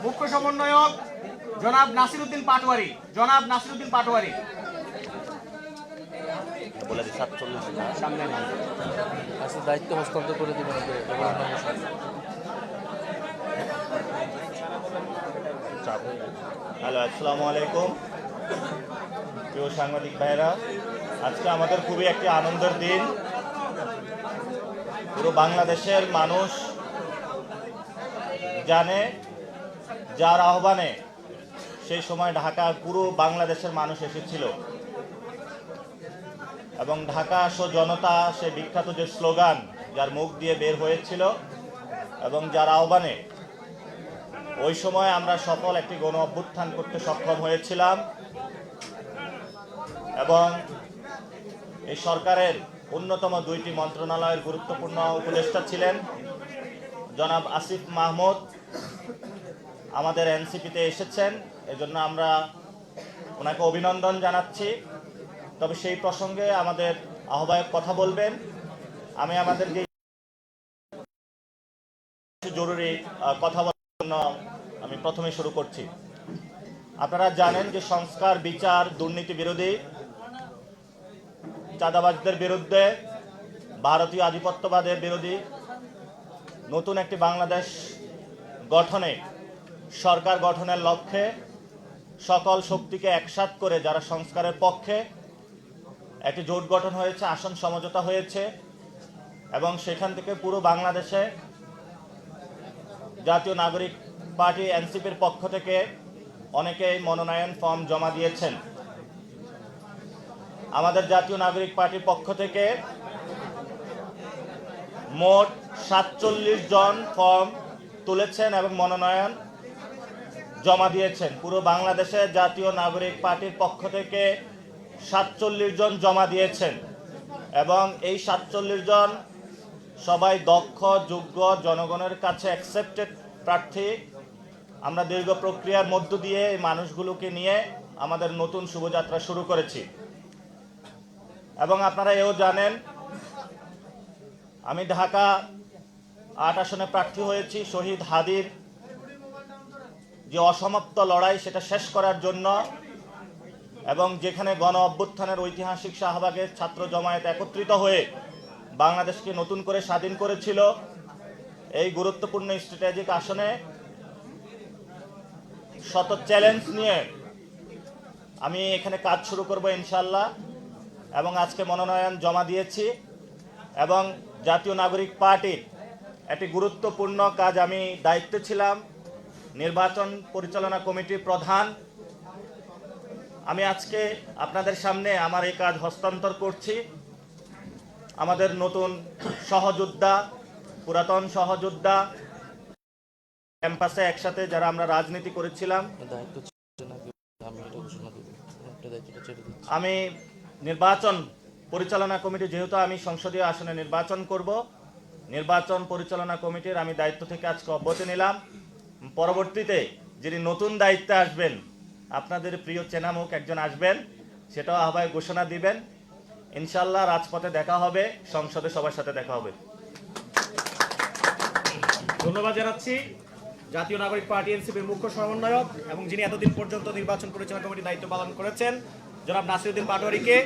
মুখ্য সমন্বয়ক জনাব নাসিরউদ্দিন পাটোয়ারি। জনাব নাসিরউদ্দিন পাটোয়ারি বলে দিই 47 সামনে নেন। আচ্ছা, দায়িত্ব হস্তান্তর করে দেবেন। হ্যালো, আসসালামু আলাইকুম প্রিয় সাংবাদিক ভাইরা। আজকে আমাদের খুবই একটি আনন্দের দিন। পুরো বাংলাদেশের মানুষ জানে, যার আহ্বানে সেই সময় ঢাকা পুরো বাংলাদেশের মানুষ এসেছিল এবং ঢাকা আসো জনতা, সে বিখ্যাত যে স্লোগান যার মুখ দিয়ে বের হয়েছিল এবং যার আহ্বানে ওই সময় আমরা সফল একটি গণ অভ্যুত্থান করতে সক্ষম হয়েছিলাম। এবং এই সরকারের অন্যতম দুইটি মন্ত্রণালয়ের গুরুত্বপূর্ণ উপদেষ্টা ছিলেন জনাব আসিফ মাহমুদ, আমাদের এনসিপিতে এসেছেন। এজন্য আমরা ওনাকে অভিনন্দন জানাচ্ছি। তবে সেই প্রসঙ্গে আমাদের আহ্বায়ক কথা বলবেন। আমি আমাদেরকে জরুরি কথা বলার জন্য আমি প্রথমে শুরু করছি। আপনারা জানেন যে সংস্কার, বিচার, দুর্নীতি বিরোধী, চাঁদাবাজদের বিরুদ্ধে, ভারতীয় আধিপত্যবাদের বিরোধী নতুন একটি বাংলাদেশ গঠনে, সরকার গঠনের লক্ষ্যে সকল শক্তিকে একসাথ করে যারা সংস্কারের পক্ষে একটি জোট গঠন হয়েছে, আসন সমঝোতা হয়েছে এবং সেখান থেকে পুরো বাংলাদেশে জাতীয় নাগরিক পার্টি এনসিপির পক্ষ থেকে অনেকেই মনোনয়ন ফর্ম জমা দিয়েছেন। আমাদের জাতীয় নাগরিক পার্টির পক্ষ থেকে মোট 47 জন ফর্ম তুলেছেন এবং মনোনয়ন জমা দিয়েছেন। পুরো বাংলাদেশে জাতীয় নাগরিক পার্টির পক্ষ থেকে 47 জন জমা দিয়েছেন এবং এই 47 জন সবাই দক্ষ, যোগ্য, জনগণের কাছে অ্যাকসেপ্টেড প্রার্থী। আমরা দীর্ঘ প্রক্রিয়ার মধ্য দিয়ে এই মানুষগুলোকে নিয়ে আমাদের নতুন শুভযাত্রা শুরু করেছি। এবং আপনারা এও জানেন, আমি ঢাকা 8 আসনে প্রার্থী হয়েছি। শহীদ হাদির যে অসমাপ্ত লড়াই, সেটা শেষ করার জন্য এবং যেখানে গণ অভ্যুত্থানের ঐতিহাসিক শাহবাগের ছাত্র জমায়েত একত্রিত হয়ে বাংলাদেশকে নতুন করে স্বাধীন করেছিল, এই গুরুত্বপূর্ণ স্ট্র্যাটেজিক আসনে শত চ্যালেঞ্জ নিয়ে আমি এখানে কাজ শুরু করব ইনশাল্লাহ। এবং আজকে মনোনয়ন জমা দিয়েছি এবং জাতীয় নাগরিক পার্টির একটি গুরুত্বপূর্ণ কাজ, আমি দায়িত্বে ছিলাম নির্বাচন পরিচালনা কমিটির প্রধান। আমি আজকে আপনাদের সামনে আমার এই কাজ হস্তান্তর করছি। আমাদের নতুন সহযোদ্ধা, পুরাতন সহযোদ্ধা, ক্যাম্পাসে একসাথে যারা আমরা রাজনীতি করেছিলাম, আমি নির্বাচন পরিচালনা কমিটি, যেহেতু আমি সংসদীয় আসনে নির্বাচন করব, নির্বাচন পরিচালনা কমিটির আমি দায়িত্ব থেকে আজকে অব্যাহতি নিলাম। পরবর্তীতে যিনি নতুন দায়িত্বে আসবেন, আপনাদের প্রিয় চেনামুখ একজন আসবেন, সেটাও আহ্বায়ক ঘোষণা দিবেন। ইনশাল্লাহ রাজপথে দেখা হবে, সংসদে সবার সাথে দেখা হবে। ধন্যবাদ জানাচ্ছি জাতীয় নাগরিক পার্টি এনসিপির মুখ্য সমন্বয়ক এবং যিনি এতদিন পর্যন্ত নির্বাচন পরিচালনা কমিটির দায়িত্ব পালন করেছেন জনাব নাসিরউদ্দিন পাটোয়ারিকে।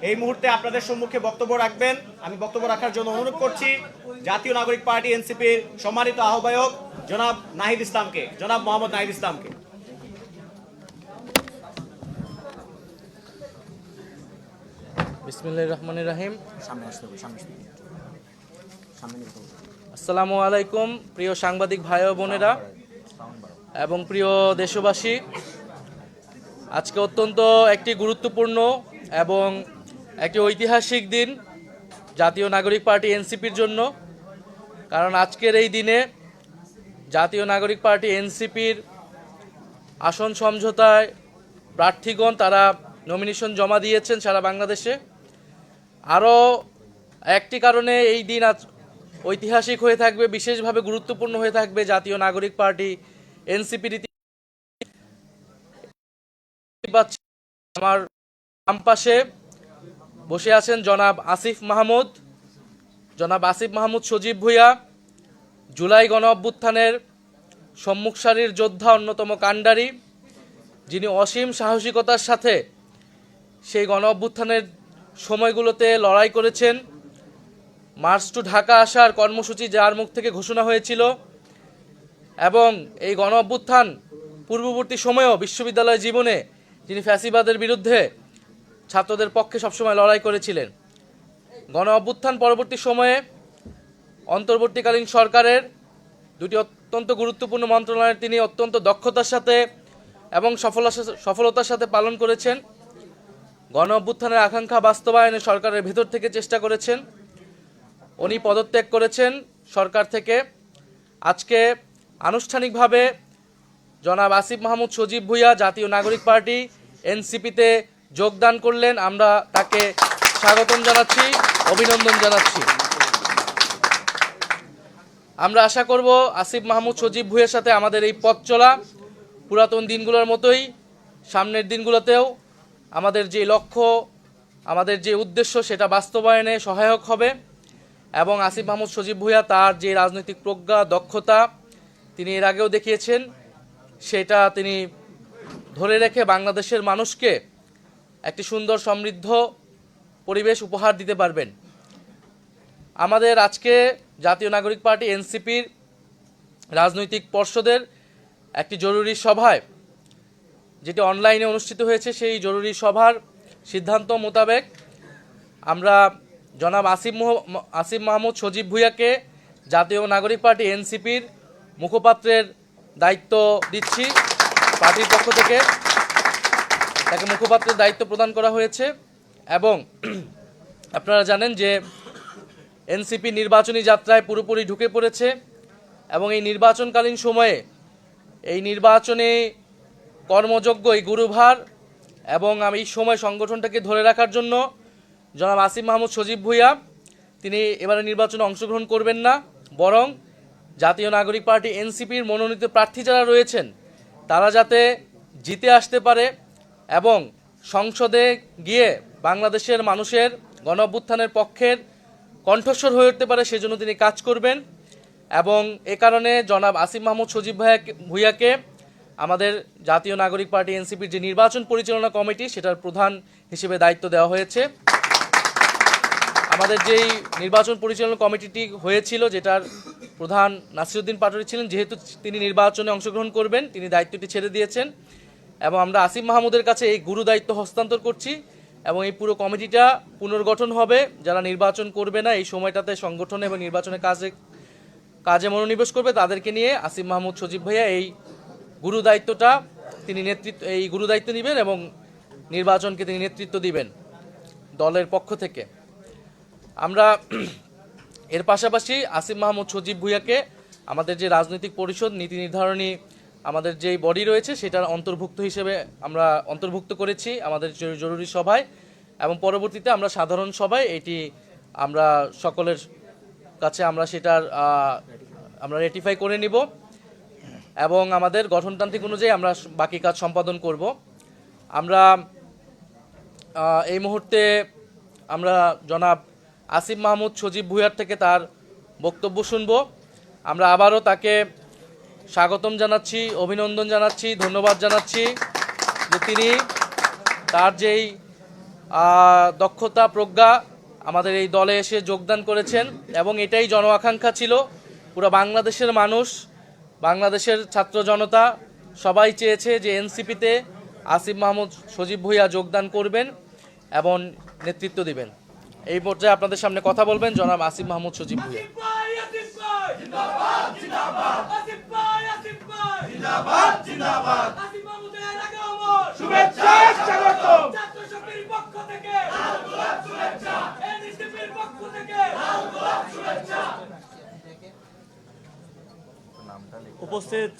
এই মুহূর্তে আপনাদের সম্মুখে বক্তব্য রাখবেন। আমি বক্তব্য রাখার জন্য অনুরোধ করছি জাতীয় নাগরিক পার্টি এনসিপির সম্মানিত আহ্বায়ক জনাব নাহিদ ইসলামকে, জনাব মোহাম্মদ নাহিদ ইসলামকে। বিসমিল্লাহির রহমানির রহিম। আসসালামু আলাইকুম প্রিয় সাংবাদিক ভাই ও বোনেরা এবং প্রিয় দেশবাসী। আজকে অত্যন্ত একটি গুরুত্বপূর্ণ এবং একটি ঐতিহাসিক দিন জাতীয় নাগরিক পার্টি এনসিপির জন্য। কারণ আজকের এই দিনে জাতীয় নাগরিক পার্টি এনসিপির আসন সমঝোতায় প্রার্থীগণ তারা নমিনেশন জমা দিয়েছেন সারা বাংলাদেশে। আরও একটি কারণে এই দিন আজ ঐতিহাসিক হয়ে থাকবে, বিশেষভাবে গুরুত্বপূর্ণ হয়ে থাকবে জাতীয় নাগরিক পার্টি এনসিপির। আমার বাম পাশে বসে আছেন জনাব আসিফ মাহমুদ, জনাব আসিফ মাহমুদ সজীব ভুঁইয়া, জুলাই গণ অভ্যুত্থানের সম্মুখ সারির যোদ্ধা, অন্যতম কাণ্ডারি, যিনি অসীম সাহসিকতার সাথে সেই গণ অভ্যুত্থানের সময়গুলোতে লড়াই করেছেন। মার্চ টু ঢাকা আসার কর্মসূচি যার মুখ থেকে ঘোষণা হয়েছিল এবং এই গণ অভ্যুত্থান পূর্ববর্তী সময়েও বিশ্ববিদ্যালয় জীবনে যিনি ফ্যাসিবাদের বিরুদ্ধে ছাত্রদের পক্ষে সবসময় লড়াই করেছিলেন। গণ অভ্যুত্থান পরবর্তী সময়ে অন্তর্বর্তীকালীন সরকারের দুটি অত্যন্ত গুরুত্বপূর্ণ মন্ত্রণালয়ের তিনি অত্যন্ত দক্ষতার সাথে এবং সফলতার সাথে পালন করেছেন। গণ অভ্যুত্থানের আকাঙ্ক্ষা বাস্তবায়নে সরকারের ভেতর থেকে চেষ্টা করেছেন। উনি পদত্যাগ করেছেন সরকার থেকে। আজকে আনুষ্ঠানিকভাবে জনাব আসিফ মাহমুদ সজীব ভুঁইয়া জাতীয় নাগরিক পার্টি এনসিপিতে যোগদান করলেন। আমরা তাকে স্বাগতম জানাচ্ছি, অভিনন্দন জানাচ্ছি। আমরা আশা করব আসিফ মাহমুদ সজীব ভুঁইয়ার সাথে আমাদের এই পথ চলা পুরাতন দিনগুলোর মতোই সামনের দিনগুলোতেও আমাদের যে লক্ষ্য, আমাদের যে উদ্দেশ্য সেটা বাস্তবায়নে সহায়ক হবে এবং আসিফ মাহমুদ সজীব ভুঁইয়া তার যে রাজনৈতিক প্রজ্ঞা, দক্ষতা তিনি এর আগেও দেখিয়েছেন, সেটা তিনি ধরে রেখে বাংলাদেশের মানুষকে একটি সুন্দর সমৃদ্ধ পরিবেশ উপহার দিতে পারবেন। আমাদের আজকে জাতীয় নাগরিক পার্টি এনসিপির রাজনৈতিক পর্ষদের একটি জরুরি সভায়, যেটি অনলাইনে অনুষ্ঠিত হয়েছে, সেই জরুরি সভার সিদ্ধান্ত মোতাবেক আমরা জনাব আসিফ মাহমুদ সজীব ভুঁইয়াকে জাতীয় নাগরিক পার্টি এনসিপির মুখপাত্রের দায়িত্ব দিচ্ছি। পার্টির পক্ষ থেকে তাকে মুখপাত্রের দায়িত্ব প্রদান করা হয়েছে এবং আপনারা জানেন যে এনসিপি নির্বাচনী যাত্রায় পুরোপুরি ঢুকে পড়েছে এবং এই নির্বাচনকালীন সময়ে এই নির্বাচনে কর্মযোগ্য এই গুরুভার এবং আমি এই সময় সংগঠনটাকে ধরে রাখার জন্য জনাব আসিফ মাহমুদ সজীব ভুঁইয়া তিনি এবারে নির্বাচনে অংশগ্রহণ করবেন না, বরং জাতীয় নাগরিক পার্টি এনসিপির মনোনীত প্রার্থী যারা রয়েছেন তারা যাতে জিতে আসতে পারে এবং সংসদে গিয়ে বাংলাদেশের মানুষের গণ অভ্যুত্থানের পক্ষের কণ্ঠস্বর হয়ে উঠতে পারে, সেজন্য তিনি কাজ করবেন। এবং এ কারণে জনাব আসিফ মাহমুদ সজীব ভুঁইয়াকে আমাদের জাতীয় নাগরিক পার্টি এনসিপির যে নির্বাচন পরিচালনা কমিটি সেটার প্রধান হিসেবে দায়িত্ব দেওয়া হয়েছে। আমাদের যেই নির্বাচন পরিচালনা কমিটিটি হয়েছিল, যেটার প্রধান নাসিরউদ্দিন পাটোয়ারী ছিলেন, যেহেতু তিনি নির্বাচনে অংশগ্রহণ করবেন তিনি দায়িত্বটি ছেড়ে দিয়েছেন এবং আমরা আসিফ মাহমুদের কাছে এই গুরু দায়িত্ব হস্তান্তর করছি এবং এই পুরো কমিটিটা পুনর্গঠন হবে। যারা নির্বাচন করবে না এই সময়টাতে সংগঠন এবং নির্বাচনের কাজে মনোনিবেশ করবে তাদেরকে নিয়ে আসিফ মাহমুদ সজীব ভাইয়া এই গুরু দায়িত্বটা তিনি গুরু দায়িত্ব নেবেন এবং নির্বাচনকে তিনি নেতৃত্ব দিবেন দলের পক্ষ থেকে। আমরা এর পাশাপাশি আসিফ মাহমুদ সজীব ভুঁইয়াকে আমাদের যে রাজনৈতিক পরিষদ নীতি নির্ধারণী আমাদের যেই বডি রয়েছে সেটার অন্তর্ভুক্ত হিসেবে আমরা অন্তর্ভুক্ত করেছি আমাদের জরুরি সভায় এবং পরবর্তীতে আমরা সাধারণ সভায় এটি আমরা সকলের কাছে আমরা সেটার আমরা রেটিফাই করে নিব এবং আমাদের গঠনতান্ত্রিক অনুযায়ী আমরা বাকি কাজ সম্পাদন করব। আমরা এই মুহূর্তে আমরা জনাব আসিফ মাহমুদ সজীব ভুঁইয়ার থেকে তার বক্তব্য শুনব। আমরা আবারও তাকে স্বাগতম জানাচ্ছি, অভিনন্দন জানাচ্ছি, ধন্যবাদ জানাচ্ছি যে তিনি তার যেই দক্ষতা, প্রজ্ঞা আমাদের এই দলে এসে যোগদান করেছেন এবং এটাই জন আকাঙ্ক্ষা ছিল। পুরো বাংলাদেশের মানুষ, বাংলাদেশের ছাত্র জনতা সবাই চেয়েছে যে এনসিপিতে আসিফ মাহমুদ সজীব ভুঁইয়া যোগদান করবেন এবং নেতৃত্ব দিবেন। এই পর্যায়ে আপনাদের সামনে কথা বলবেন জনাব আসিফ মাহমুদ সজীব ভুঁইয়া। উপস্থিত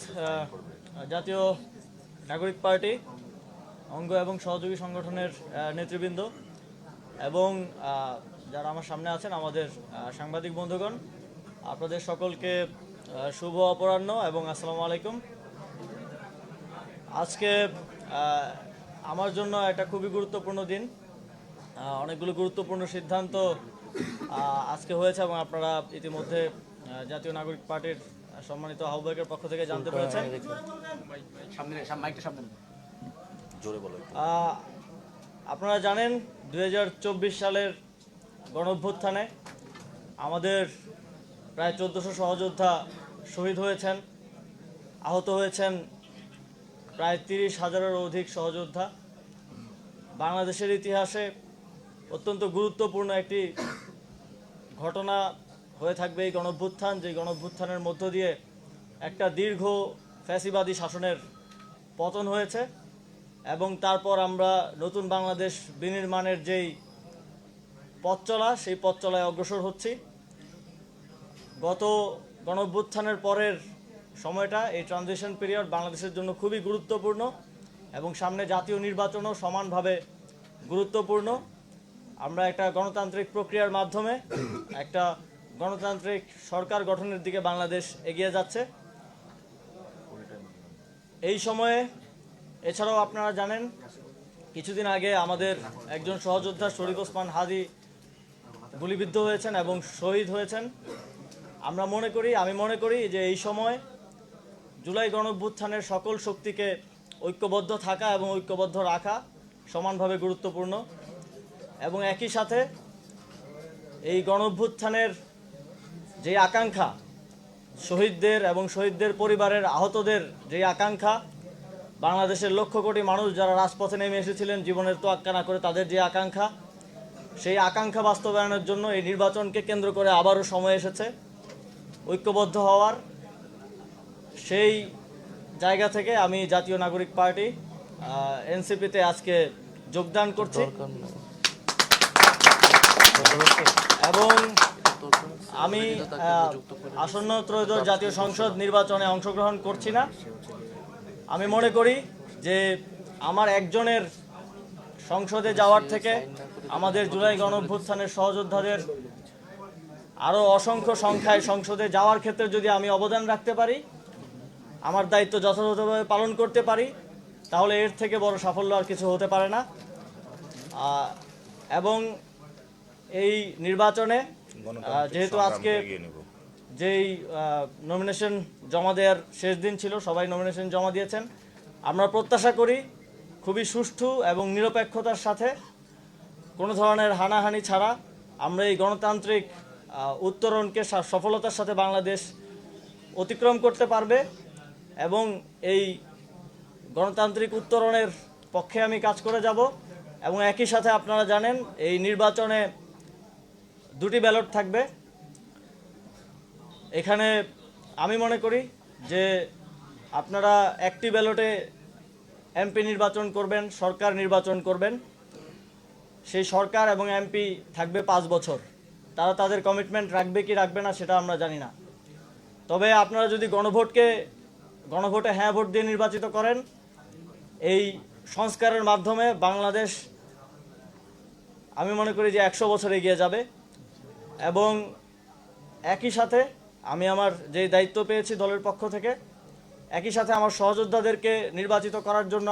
জাতীয় নাগরিক পার্টি অঙ্গ এবং সহযোগী সংগঠনের নেতৃবৃন্দ এবং যারা আমার সামনে আছেন আমাদের সাংবাদিক বন্ধুগণ, আপনাদের সকলকে শুভ অপরাহ্ন এবং আসসালামু আলাইকুম। আজকে আমার জন্য একটা খুবই গুরুত্বপূর্ণ দিন। অনেকগুলো গুরুত্বপূর্ণ সিদ্ধান্ত আজকে হয়েছে এবং আপনারা ইতিমধ্যে জাতীয় নাগরিক পার্টির সম্মানিত আহ্বায়কের পক্ষ থেকে জানতে পেরেছেন। আপনারা জানেন 2024 সালের গণঅভ্যুত্থানে আমাদের প্রায় 1400 সহযোদ্ধা শহীদ হয়েছেন, আহত হয়েছেন প্রায় 30,000-এরও অধিক সহযোদ্ধা। বাংলাদেশের ইতিহাসে অত্যন্ত গুরুত্বপূর্ণ একটি ঘটনা হয়ে থাকবে এই গণঅভ্যুত্থান, যে গণঅভ্যুত্থানের মধ্য দিয়ে একটা দীর্ঘ ফ্যাসিবাদী শাসনের পতন হয়েছে এবং তারপর আমরা নতুন বাংলাদেশ বিনির্মাণের যেই পথ চলা, সেই পথ চলায় অগ্রসর হচ্ছি। গত গণঅভ্যুত্থানের পরের সময়টা, এই ট্রানজিশন পিরিয়ড বাংলাদেশের জন্য খুবই গুরুত্বপূর্ণ এবং সামনে জাতীয় নির্বাচনও সমানভাবে গুরুত্বপূর্ণ। আমরা একটা গণতান্ত্রিক প্রক্রিয়ার মাধ্যমে একটা গণতান্ত্রিক সরকার গঠনের দিকে বাংলাদেশ এগিয়ে যাচ্ছে। এই সময়ে এছাড়াও আপনারা জানেন কিছুদিন আগে আমাদের একজন সহযোদ্ধা শরীফ ওসমান হাদি গুলিবিদ্ধ হয়েছেন এবং শহীদ হয়েছেন। আমি মনে করি যে এই সময় জুলাই গণঅভ্যুত্থানের সকল শক্তিকে ঐক্যবদ্ধ থাকা এবং ঐক্যবদ্ধ রাখা সমানভাবে গুরুত্বপূর্ণ এবং একই সাথে এই গণঅভ্যুত্থানের যে আকাঙ্ক্ষা, শহীদদের এবং শহীদদের পরিবারের আহতদের যে আকাঙ্ক্ষা, বাংলাদেশের লক্ষ কোটি মানুষ যারা রাজপথে নেমে এসেছিলেন জীবনের তোয়াক্কা না করে, তাদের যে আকাঙ্ক্ষা, সেই আকাঙ্ক্ষা বাস্তবায়নের জন্য এই নির্বাচনকে কেন্দ্র করে আবারও সময় এসেছে ঐক্যবদ্ধ হওয়ার। সেই জায়গা থেকে আমি জাতীয় নাগরিক পার্টি এনসিপিতে আজকে যোগদান করছি এবং আমি আসন্ন ত্রয়োদশ জাতীয় সংসদ নির্বাচনে অংশগ্রহণ করছি না। আমি মনে করি যে আমার একজনের সংসদে যাওয়ার থেকে আমাদের জুলাই গণঅভ্যুত্থানের সহযোদ্ধাদের আরও অসংখ্য সংখ্যায় সংসদে যাওয়ার ক্ষেত্রে যদি আমি অবদান রাখতে পারি, আমার দায়িত্ব যথাযথভাবে পালন করতে পারি, তাহলে এর থেকে বড় সাফল্য আর কিছু হতে পারে না। এবং এই নির্বাচনে যেহেতু আজকে যেই নমিনেশন জমা দেওয়ার শেষ দিন ছিল, সবাই নমিনেশন জমা দিয়েছেন, আমরা প্রত্যাশা করি খুবই সুষ্ঠু এবং নিরপেক্ষতার সাথে, কোনো ধরনের হানাহানি ছাড়া আমরা এই গণতান্ত্রিক উত্তরণকে সফলতার সাথে বাংলাদেশ অতিক্রম করতে পারবে এবং এই গণতান্ত্রিক উত্তরণের পক্ষে আমি কাজ করে যাব। এবং একই সাথে আপনারা জানেন এই নির্বাচনে দুটি ব্যালট থাকবে। এখানে আমি মনে করি যে আপনারা একটি ব্যালটে এমপি নির্বাচন করবেন, সরকার নির্বাচন করবেন। সেই সরকার এবং এমপি থাকবে 5 বছর। তারা তাদের কমিটমেন্ট রাখবে কি রাখবে না সেটা আমরা জানি না। তবে আপনারা যদি গণভোটে হ্যাঁ ভোট দিয়ে নির্বাচিত করেন, এই সংস্কারের মাধ্যমে বাংলাদেশ আমি মনে করি যে 100 বছর এগিয়ে যাবে। এবং একই সাথে আমি আমার যে দায়িত্ব পেয়েছি দলের পক্ষ থেকে, একই সাথে আমার সহযোদ্ধাদেরকে নির্বাচিত করার জন্য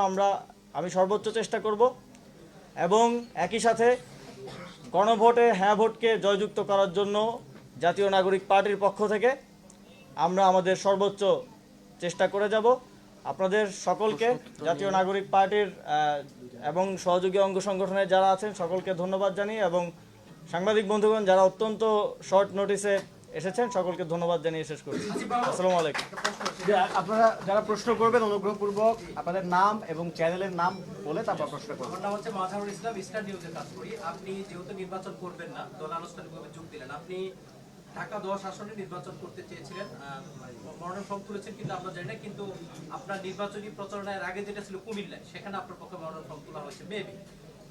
আমি সর্বোচ্চ চেষ্টা করব এবং একই সাথে গণভোটে হ্যাঁ ভোটকে জয়যুক্ত করার জন্য জাতীয় নাগরিক পার্টির পক্ষ থেকে আমরা আমাদের সর্বোচ্চ চেষ্টা করে যাব। আপনাদের সকলকে জাতীয় নাগরিক পার্টির এবং সহযোগী অঙ্গ সংগঠনের যারা আছেন সকলকে ধন্যবাদ জানিয়ে এবং সাংবাদিক বন্ধুগণ যারা অত্যন্ত শর্ট নোটিসে এসেছেন সকলকে ধন্যবাদ জানিয়ে শেষ করছি। আসসালামু আলাইকুম। আপনারা যারা প্রশ্ন করবেন অনুগ্রহপূর্বক আপনাদের নাম এবং চ্যানেলের নাম বলে তারপর প্রশ্ন করবেন। আমার নাম হচ্ছে মাঝারুল ইসলাম, স্টার নিউজে কাজ করি। আপনি যেহেতু নির্বাচন করবেন না, দল আনুষ্ঠানিকভাবে যোগ দিলেন। আপনি ঢাকা 10 আসনে নির্বাচন করতে চেয়েছিলেন, মনোনয়ন ফর্ম তুলেছেন, কিন্তু আমরা জানি না। কিন্তু আপনার নির্বাচনী প্রচারণার আগে যেটা ছিল কুমিল্লায়, সেখানে আপনার পক্ষে মনোনয়ন ফর্ম তোলা হয়েছে মেবি।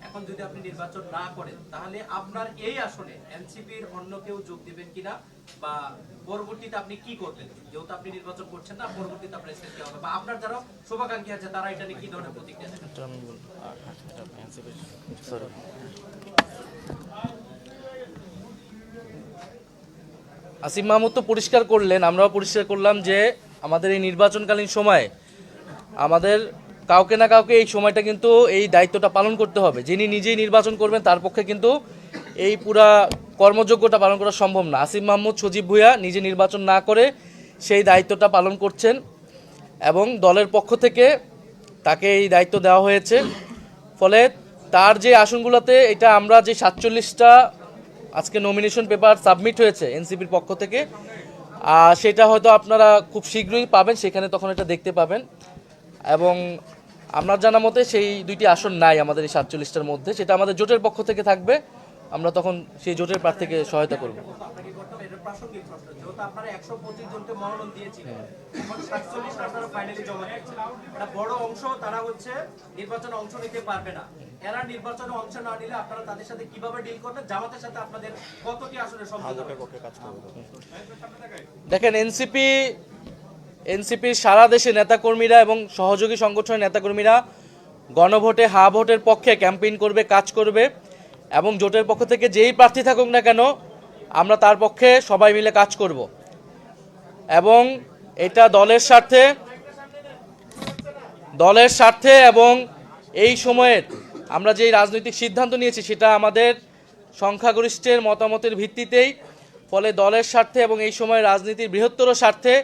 এখন যদি আপনি নির্বাচন না করেন, তাহলে আপনার এই আসনে এনসিপির অন্য কেউ যোগ দিবেন কিনা, বা পরবর্তীতে আপনি কি করবেন? যেহেতু আপনি নির্বাচন করছেন না, পরবর্তীতে আপনার স্টেপ কি হবে, বা আপনার যারা শুভাকাঙ্ক্ষী আছে তারা এটা নিয়ে কি ধরনের প্রতিক্রিয়া দেবেন? আসিফ মাহমুদ তো পরিষ্কার করলেন, আমরাও পরিষ্কার করলাম যে আমাদের এই নির্বাচনকালীন সময়ে আমাদের কাউকে না কাউকে এই সময়টা কিন্তু এই দায়িত্বটা পালন করতে হবে। যিনি নিজেই নির্বাচন করবেন তার পক্ষে কিন্তু এই পুরা কর্মযোগ্যটা পালন করা সম্ভব না। আসিফ মাহমুদ, সজীব ভুঁইয়া নিজে নির্বাচন না করে সেই দায়িত্বটা পালন করছেন এবং দলের পক্ষ থেকে তাকে এই দায়িত্ব দেওয়া হয়েছে। ফলে তার যে আসনগুলোতে এটা আমরা যে 47টা আজকে নমিনেশন পেপার সাবমিট হয়েছে এনসিপির পক্ষ থেকে, সেটা হয়তো আপনারা খুব শীঘ্রই পাবেন, সেখানে তখন এটা দেখতে পাবেন। এবং আপনার জানা মতে সেই 2টি আসন নাই আমাদের এই 47টার মধ্যে, সেটা আমাদের জোটের পক্ষ থেকে থাকবে, আমরা তখন সেই জোটের প্রার্থীকে সহায়তা করব। আপনাকে করতে হবে, এটা প্রাসঙ্গিক প্রশ্ন। যেহেতু আপনারা 125 জনকে মনোনয়ন দিয়েছিলেন, এখন 47 আপনারা ফাইনালি জমা দিয়েছেন। একটা বড় অংশ তারা হচ্ছে নির্বাচনে অংশ নিতে পারবে না। এরা নির্বাচনে অংশ না নিলে আপনারা তাদের সাথে কিভাবে ডিল করবেন? জামাতের সাথে আপনাদের কতটি আসনে সমঝোতা হবে? দেখেন, এনসিপির সারা দেশে নেতাকর্মীরা এবং সহযোগী সংগঠনের নেতাকর্মীরা গণভোটে হা ভোটের পক্ষে ক্যাম্পেইন করবে, কাজ করবে এবং জোটের পক্ষ থেকে যেই প্রার্থী থাকুক না কেন আমরা তার পক্ষে সবাই মিলে কাজ করব এবং এটা দলের স্বার্থে এবং এই সময়ের আমরা যেই রাজনৈতিক সিদ্ধান্ত নিয়েছি সেটা আমাদের সংখ্যাগরিষ্ঠের মতামতের ভিত্তিতেই। ফলে দলের স্বার্থে এবং এই সময়ের রাজনীতির বৃহত্তর স্বার্থে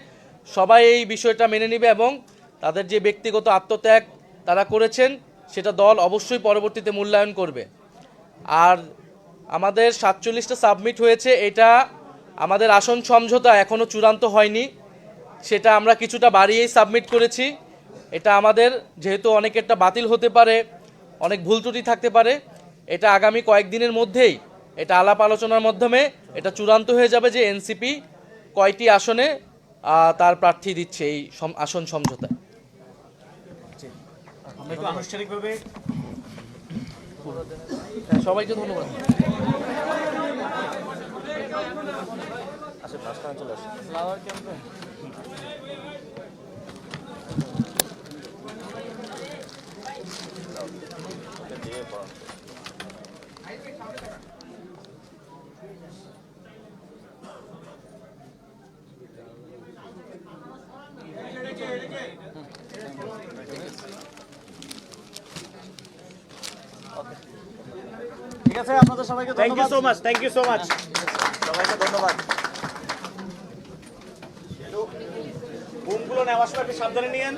সবাই এই বিষয়টা মেনে নেবে এবং তাদের যে ব্যক্তিগত আত্মত্যাগ তারা করেছেন সেটা দল অবশ্যই পরবর্তীতে মূল্যায়ন করবে। আর আমাদের 47টা সাবমিট হয়েছে, এটা আমাদের আসন সমঝোতা এখনও চূড়ান্ত হয়নি, সেটা আমরা কিছুটা বাড়িয়েই সাবমিট করেছি। এটা আমাদের যেহেতু অনেকেরটা বাতিল হতে পারে, অনেক ভুল ত্রুটি থাকতে পারে, এটা আগামী কয়েকদিনের মধ্যেই এটা আলাপ আলোচনার মাধ্যমে এটা চূড়ান্ত হয়ে যাবে যে এনসিপি কয়টি আসনে তার প্রার্থী দিচ্ছে এই আসন সমঝোতা। আমরা একটু আনুষ্ঠানিকভাবে সবাইকে ধন্যবাদ। ঠিক আছে, আপনাদের সবাইকে থ্যাংক ইউ ধন্যবাদ। So much, thank you so much. সবাইকে ধন্যবাদ। বুমগুলো নেওয়ার সময় একটু সাবধানে নিয়েন।